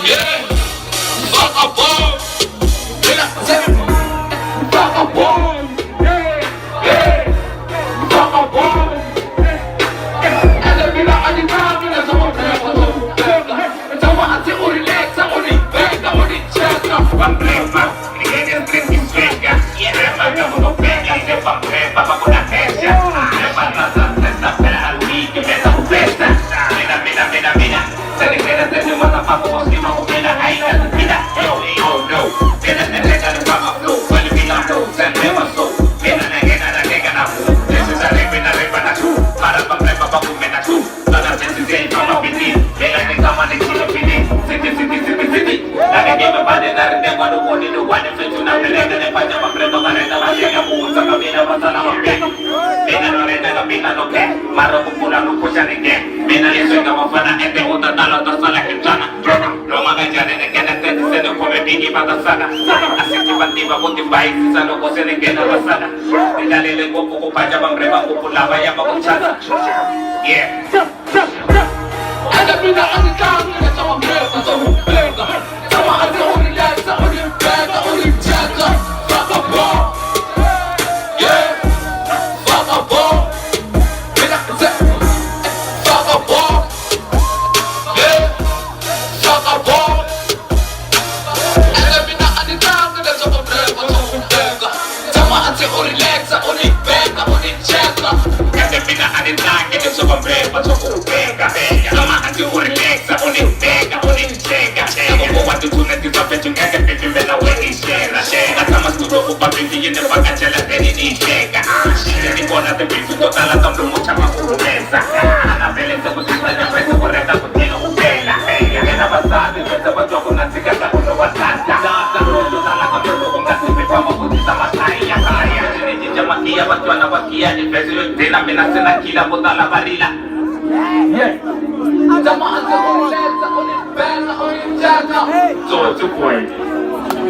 Yeah, vagabond. Vagabond. Yeah, vagabond. Ela vira animal, vira só uma preta. Então assim o relax, o pega, o chega. Problema, ninguém entra em esfrega. E é para não pega, e é para prepa, para na festa. É para nós essa pela ali que pesa o festa. Mira. Se le queda desde Guatapaco, vos que no comiera ahí la vida. Oh no, mira de Papa Flow, vuelve vida flow, se eleva soul. Mira la que na flow, necesariamente na na chu. Para pa comer na chu. Todas as vezes ele toma pedir, mira de cama de chile pedir. City. La que me va de dar de guano poni no guane fecho na pelea de pajama preto careta la llega mucha camina pasa la mambe. Mira no reta camina no que, marro popular no pucha ni que. Mira eso que va fana este otra tala sala que sana. Lo magaña de que na te se no come pigi para sana. Así que bandiva con ti país si salo cose de que na pasada. Mira le poco pajama prepa popular vaya pa conchada. Yeah. Ada bina ani kami na sama prepa so pega. Sama ada ori lesa ori pega ori jaga. Vagabond. Yeah. Vagabond. Mira vagabond. Yeah. Vagabond. Ada bina ani kami na sama prepa so pega. Sama ada ori lesa ori pega ori jaga. Ada bina ani kami na sama prepa so pega. Sama ada ori lesa ori pega ori jaga. Watu tunatiza pecho ngeke pecho mbela weni shera. Kama studio kupapindi yende paka chela teni ni shega. Shiri kona te bifu totala tamlu mucha makurumesa. Anapeleza kusisa ya pesa kureta kutino upela. Kena basadi kweza wajoko na tigata kuno wasanta. Data rojo tala kamero kongasi mipama kutisa matai ya kaya. Jini jinja makia watu anawakia ni pesa yote na menasena kila botala barila. Yeah. Jamaa za uleza ulipenda ulijaga. Zote kweli.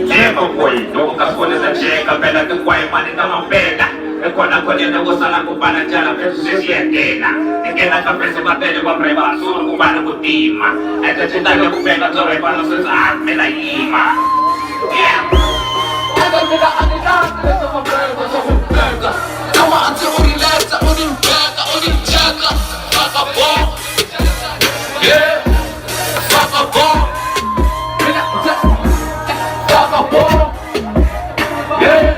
Lema kweli. Ndugu kakueleza cheka pela tukwai mani kama mpenda. Ekona kwenye ndugu sana kupana jala pesu sisi ya tena. Nikena kapesi batele kwa mreba suru kupana kutima. Ete chitake kupenda zore pano sisa mela ima. Yeah. Ete mida anidana lesa mbreba so kupenda. Jamaa za uleza ulipenda ulijaga. Vagabond. Yeah, vagabond. Vagabond. Yeah,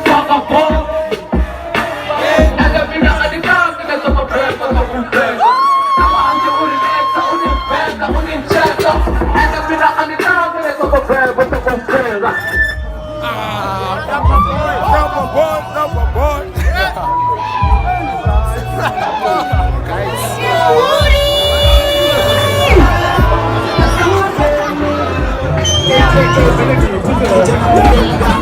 vagabond. Ada bina adikam dengan sama berapa berapa. Nama anda uliza ulipenda ulijaga. Ada bina adikam dengan sama berapa berapa. Number one. Guys.